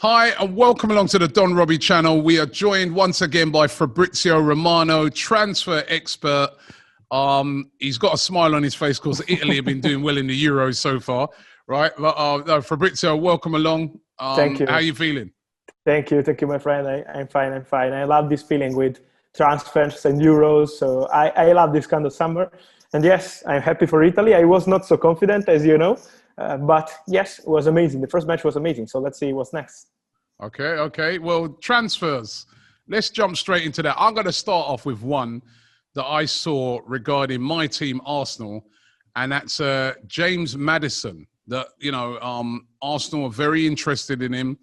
Hi, and welcome along to the Don Robbie channel. We are joined once again by Fabrizio Romano, transfer expert. He's got a smile on his face because Italy have been doing well in the Euros so far, right? But, Fabrizio, welcome along. Thank you. How are you feeling? Thank you, my friend. I'm fine. I love this feeling with transfers and Euros. So I love this kind of summer. And yes, I'm happy for Italy. I was not so confident, as you know. But yes, it was amazing. The first match was amazing. So let's see what's next. Okay. Well, transfers. Let's jump straight into that. I'm going to start off with one that I saw regarding my team, Arsenal, and that's James Maddison. That, you know, Arsenal are very interested in him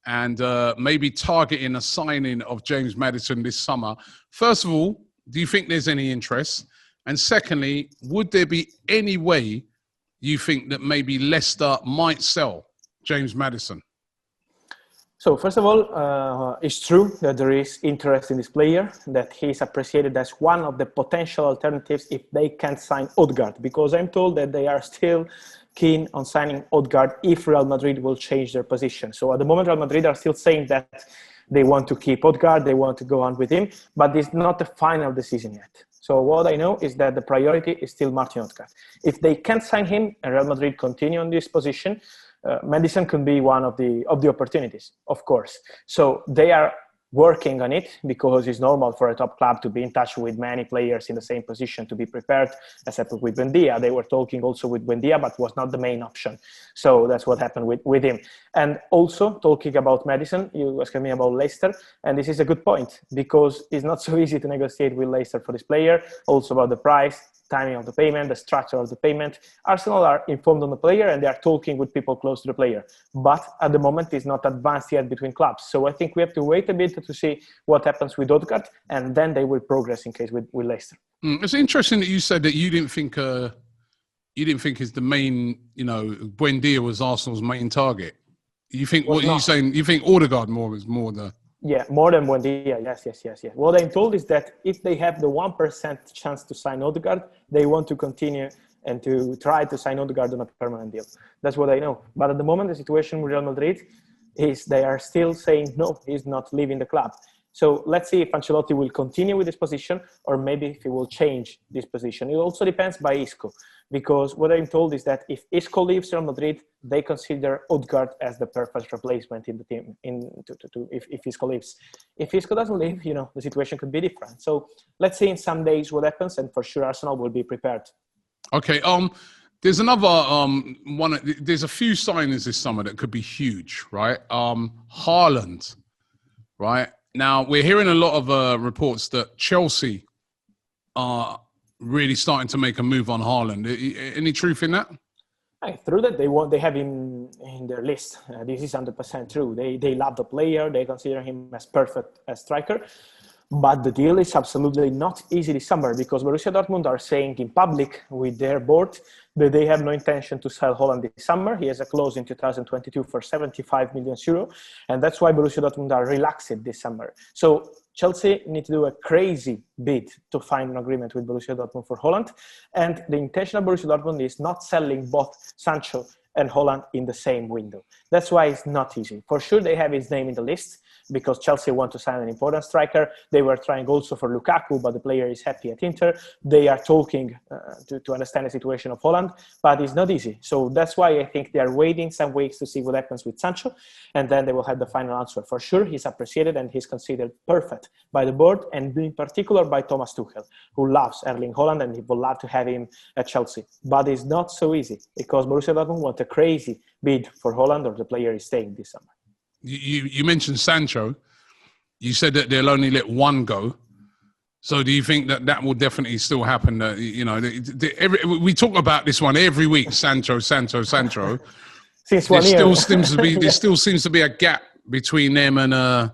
and maybe targeting a signing of James Maddison this summer. First of all, do you think there's any interest? And secondly, would there be any way you think that maybe Leicester might sell James Maddison? So first of all, it's true that there is interest in this player, that he is appreciated as one of the potential alternatives if they can sign Odegaard, because I'm told that they are still keen on signing Odegaard if Real Madrid will change their position. So at the moment, Real Madrid are still saying that they want to keep Odegaard, they want to go on with him, but it's not the final decision yet. So what I know is that the priority is still Martin Odegaard. If they can sign him and Real Madrid continue on this position, Maddison could be one of the opportunities, of course. So they are working on it because it's normal for a top club to be in touch with many players in the same position to be prepared, as happened with Buendia. They were talking also with Buendia, but was not the main option. So that's what happened with him. And also talking about Maddison, you asked me about Leicester, and this is a good point because it's not so easy to negotiate with Leicester for this player. Also about the price, timing of the payment, the structure of the payment. Arsenal are informed on the player and they are talking with people close to the player. But at the moment, it's not advanced yet between clubs. So I think we have to wait a bit to see what happens with Odegaard, and then they will progress in case with Leicester. It's interesting that you said that you didn't think is the main, you know, Buendia was Arsenal's main target. You think what are you saying? You think Odegaard was more the... Yeah, more than Buendia. Yes. What I'm told is that if they have the 1% chance to sign Odegaard, they want to continue and to try to sign Odegaard on a permanent deal. That's what I know. But at the moment, the situation with Real Madrid is they are still saying, no, he's not leaving the club. So let's see if Ancelotti will continue with this position or maybe if he will change this position. It also depends by Isco, because what I'm told is that if Isco leaves Real Madrid, they consider Odegaard as the perfect replacement in the team if Isco leaves. If Isco doesn't leave, you know, the situation could be different. So let's see in some days what happens, and for sure Arsenal will be prepared. Okay, there's another one. There's a few signings this summer that could be huge, right? Haaland, right? Now, we're hearing a lot of reports that Chelsea are really starting to make a move on Haaland. Any truth in that? True that they have him in their list. This is 100% true. They love the player. They consider him as perfect as striker. But the deal is absolutely not easy this summer because Borussia Dortmund are saying in public with their board that they have no intention to sell Haaland this summer. He has a clause in 2022 for 75 million euro. And that's why Borussia Dortmund are relaxed this summer. So Chelsea need to do a crazy bid to find an agreement with Borussia Dortmund for Haaland. And the intention of Borussia Dortmund is not selling both Sancho and Haaland in the same window. That's why it's not easy. For sure, they have his name in the list because Chelsea want to sign an important striker. They were trying also for Lukaku, but the player is happy at Inter. They are talking to understand the situation of Haaland, but it's not easy. So that's why I think they are waiting some weeks to see what happens with Sancho, and then they will have the final answer. For sure, he's appreciated and he's considered perfect by the board, and in particular by Thomas Tuchel, who loves Erling Haaland and he would love to have him at Chelsea. But it's not so easy because Borussia Dortmund want a crazy bid for Haaland or the player is staying this summer. You mentioned Sancho. You said that they'll only let one go. So do you think that will definitely still happen? You know, we talk about this one every week, Sancho. Since 1 year. There still seems to be a gap between them and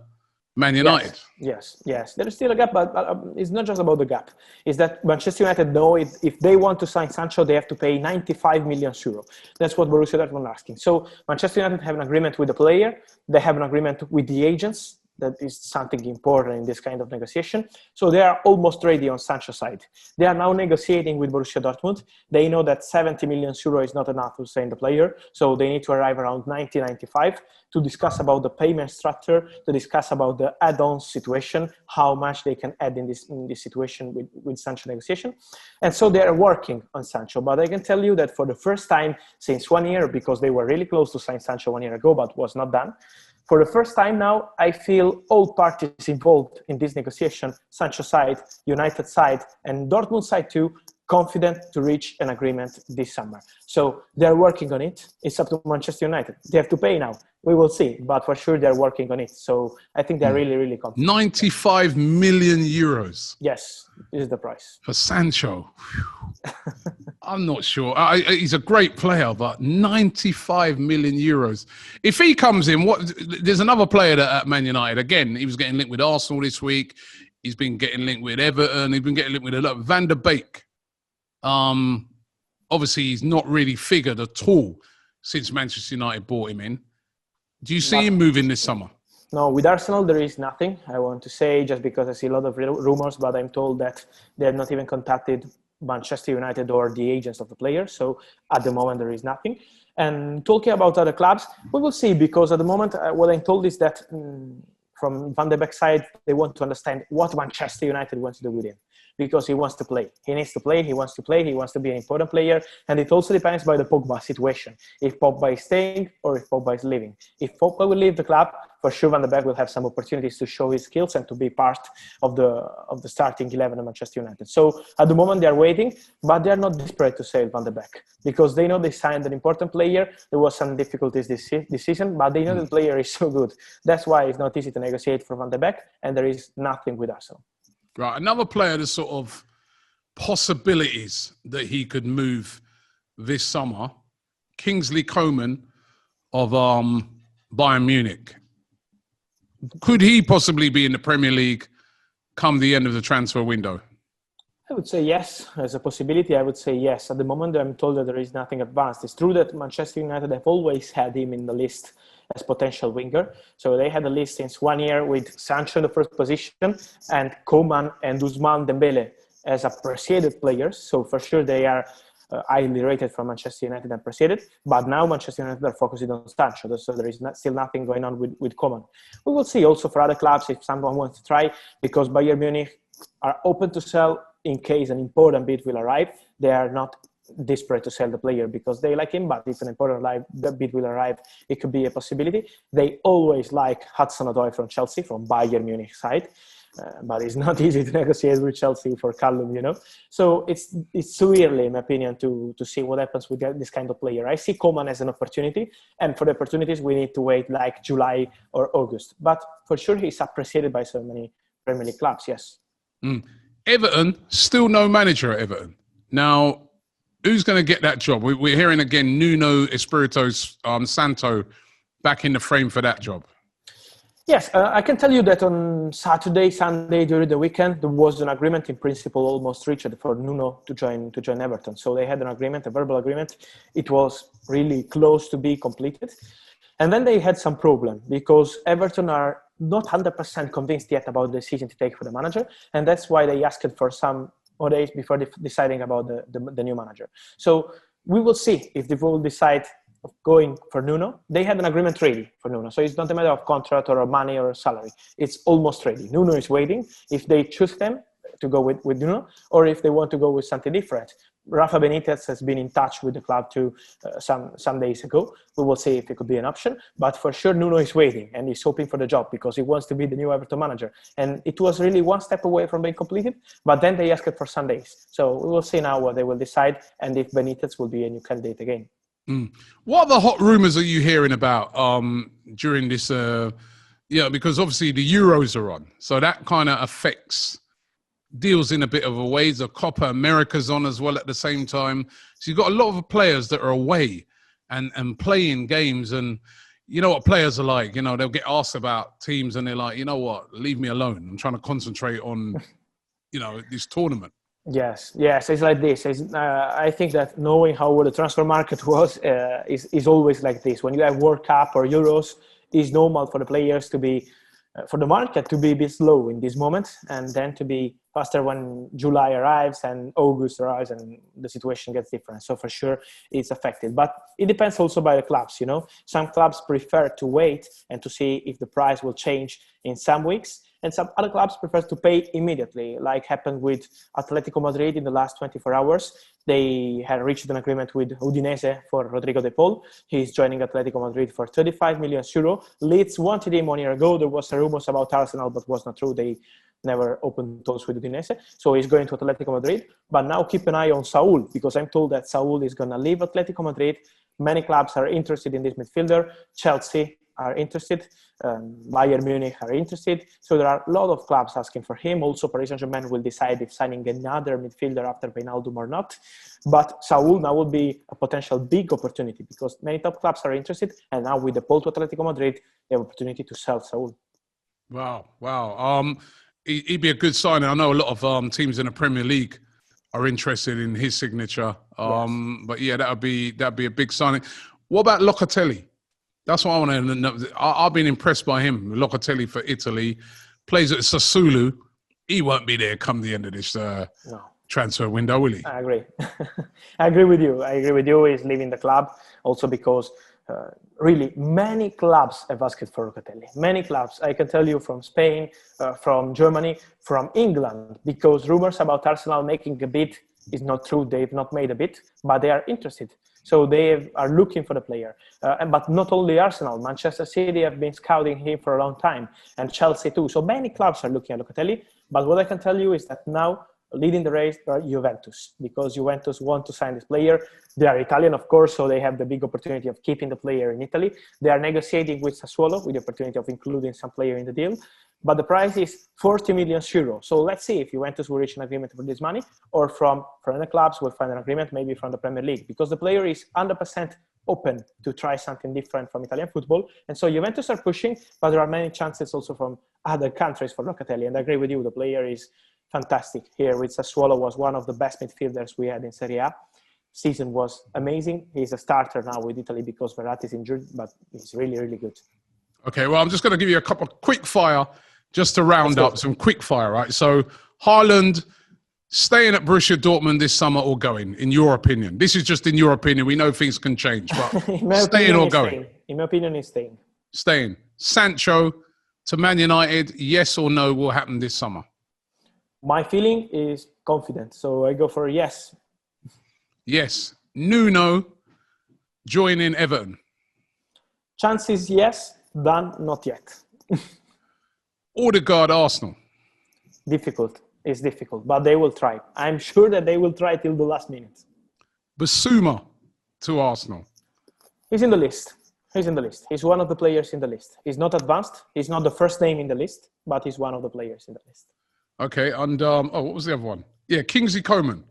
Man United. Yes. There is still a gap, but it's not just about the gap. It's that Manchester United know if they want to sign Sancho, they have to pay 95 million euro. That's what Borussia Dortmund are asking. So Manchester United have an agreement with the player. They have an agreement with the agents that is something important in this kind of negotiation. So they are almost ready on Sancho side. They are now negotiating with Borussia Dortmund. They know that 70 million euro is not enough to sign the player, so they need to arrive around 90, 95 to discuss about the payment structure, to discuss about the add-on situation, how much they can add in this situation with Sancho negotiation. And so they are working on Sancho. But I can tell you that for the first time since 1 year, because they were really close to sign Sancho 1 year ago, but was not done, for the first time now, I feel all parties involved in this negotiation, Sancho side, United side, and Dortmund side too, confident to reach an agreement this summer. So they're working on it. It's up to Manchester United. They have to pay now. We will see, but for sure they're working on it. So I think they're really, really confident. 95 million euros. Yes, this is the price. For Sancho. I'm not sure. He's a great player, but 95 million euros. If he comes in, there's another player at Man United. Again, he was getting linked with Arsenal this week. He's been getting linked with Everton. He's been getting linked with a lot. Van der Beek. Obviously, he's not really figured at all since Manchester United bought him in. Do you see him moving this summer? No, with Arsenal, there is nothing. I want to say, just because I see a lot of rumors, but I'm told that they have not even contacted Manchester United or the agents of the players. So at the moment, there is nothing. And talking about other clubs, we will see, because at the moment, what I'm told is that from Van de Beek's side, they want to understand what Manchester United wants to do with him. Because he wants to play. He needs to play, he wants to play, he wants to be an important player. And it also depends by the Pogba situation. If Pogba is staying or if Pogba is leaving. If Pogba will leave the club, for sure Van de Beek will have some opportunities to show his skills and to be part of the starting 11 of Manchester United. So at the moment they are waiting, but they are not desperate to sell Van de Beek, because they know they signed an important player. There was some difficulties this season, but they know the player is so good. That's why it's not easy to negotiate for Van de Beek, and there is nothing with Arsenal. Right, another player, the sort of possibilities that he could move this summer, Kingsley Coman of Bayern Munich. Could he possibly be in the Premier League come the end of the transfer window? I would say yes. As a possibility, I would say yes. At the moment, I'm told that there is nothing advanced. It's true that Manchester United have always had him in the list as potential winger. So they had a list since 1 year with Sancho in the first position and Coman and Ousmane Dembele as appreciated players. So for sure they are highly rated from Manchester United and appreciated. But now Manchester United are focusing on Sancho. So there is still nothing going on with Coman. We will see also for other clubs if someone wants to try, because Bayern Munich are open to sell in case an important bid will arrive. They are not desperate to sell the player because they like him, but if an important bid will arrive, it could be a possibility. They always like Hudson-Odoi from Chelsea, from Bayern Munich side, but it's not easy to negotiate with Chelsea for Callum, you know. So it's too early, in my opinion, to see what happens with this kind of player. I see Coman as an opportunity, and for the opportunities, we need to wait like July or August. But for sure, he's appreciated by so many Premier League clubs, yes. Everton, still no manager at Everton. Now, who's going to get that job? We're hearing again Nuno Espirito's Santo back in the frame for that job. Yes, I can tell you that on Saturday, Sunday, during the weekend, there was an agreement in principle almost reached for Nuno to join Everton. So they had an agreement, a verbal agreement. It was really close to be completed. And then they had some problem because Everton are not 100% convinced yet about the decision to take for the manager. And that's why they asked for some more days before deciding about the new manager. So we will see if they will decide of going for Nuno. They had an agreement ready for Nuno. So it's not a matter of contract or money or salary. It's almost ready. Nuno is waiting if they choose them to go with Nuno or if they want to go with something different. Rafa Benitez has been in touch with the club too some days ago. We will see if it could be an option. But for sure, Nuno is waiting and he's hoping for the job because he wants to be the new Everton manager. And it was really one step away from being completed. But then they asked for some days. So we will see now what they will decide and if Benitez will be a new candidate again. What other hot rumours are you hearing about during this? Because obviously the Euros are on. So that kind of affects deals in a bit of a way. The Copa America's on as well at the same time. So you've got a lot of players that are away and playing games. And you know what players are like. You know, they'll get asked about teams and they're like, you know what, leave me alone. I'm trying to concentrate on, this tournament. Yes, it's like this. I think that knowing how the transfer market was is always like this. When you have World Cup or Euros, it's normal for the players to be for the market to be a bit slow in this moment, and then to be faster when July arrives and August arrives and the situation gets different. So for sure it's affected, but it depends also by the clubs. Some clubs prefer to wait and to see if the price will change in some weeks, and some other clubs prefer to pay immediately, like happened with Atletico Madrid in the last 24 hours. They had reached an agreement with Udinese for Rodrigo de Paul. He's joining Atletico Madrid for 35 million euro. Leeds wanted him 1 year ago. There was rumors about Arsenal, but was not true. They never opened talks with Udinese. So he's going to Atletico Madrid. But now keep an eye on Saul, because I'm told that Saul is going to leave Atletico Madrid. Many clubs are interested in this midfielder. Chelsea are interested. Bayern Munich are interested. So there are a lot of clubs asking for him. Also, Paris Saint-Germain will decide if signing another midfielder after Wijnaldum or not. But Saul now would be a potential big opportunity, because many top clubs are interested. And now with the Paul to Atletico Madrid, they have opportunity to sell Saul. Wow. He'd be a good signing. I know a lot of teams in the Premier League are interested in his signature. Yes. But yeah, that'd be a big signing. What about Locatelli? That's what I want to know. I've been impressed by him. Locatelli for Italy. Plays at Sassuolo. He won't be there come the end of this transfer window, will he? I agree. I agree with you. He's leaving the club also because really many clubs have asked for Locatelli. Many clubs. I can tell you from Spain, from Germany, from England, because rumors about Arsenal making a bid is not true. They've not made a bid, but they are interested. So they are looking for the player. But not only Arsenal, Manchester City have been scouting him for a long time, and Chelsea too. So many clubs are looking at Locatelli. But what I can tell you is that now leading the race are Juventus, because Juventus want to sign this player. They are Italian, of course, so they have the big opportunity of keeping the player in Italy. They are negotiating with Sassuolo with the opportunity of including some player in the deal. But the price is 40 million euro. So let's see if Juventus will reach an agreement for this money, or from other clubs will find an agreement, maybe from the Premier League, because the player is 100% open to try something different from Italian football. And so Juventus are pushing, but there are many chances also from other countries for Locatelli. And I agree with you, the player is fantastic here with Sassuolo, was one of the best midfielders we had in Serie A. Season was amazing. He's a starter now with Italy because Verratti is injured, but he's really, really good. Okay, well, I'm just going to give you a couple of quick fire just to round up some quick fire, right? So Haaland staying at Borussia Dortmund this summer or going, in your opinion? This is just in your opinion. We know things can change, but staying or going? Staying. In my opinion, he's staying. Staying. Sancho to Man United, yes or no, will happen this summer? My feeling is confident, so I go for a yes. Yes. Nuno joining Everton? Chances yes, done not yet. Odegaard Arsenal? Difficult. It's difficult, but they will try. I'm sure that they will try till the last minute. Basuma to Arsenal? He's in the list. He's in the list. He's one of the players in the list. He's not advanced. He's not the first name in the list, but he's one of the players in the list. Okay, and what was the other one? Yeah, Kingsley Coman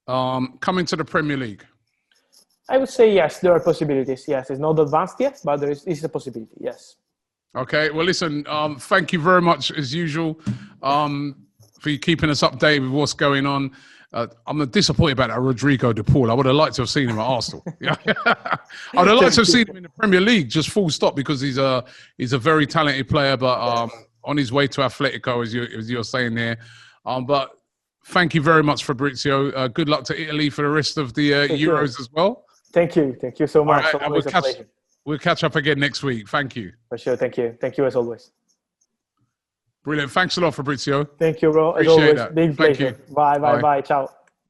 coming to the Premier League. I would say yes, there are possibilities. Yes, it's not advanced yet, but there is a possibility, yes. Okay, well, listen, thank you very much, as usual, for you keeping us updated with what's going on. I'm disappointed about that Rodrigo de Paul. I would have liked to have seen him at Arsenal. Yeah. I would have liked to have seen him in the Premier League, just full stop, because he's a very talented player, but on his way to Atletico, as you're saying there. But thank you very much, Fabrizio. Good luck to Italy for the rest of the Euros as well. Thank you. Thank you so much. Right, always a pleasure. We'll catch up again next week. Thank you. For sure. Thank you. Thank you as always. Brilliant. Thanks a lot, Fabrizio. Thank you, bro. As Appreciate always, that. big pleasure. Bye. Ciao.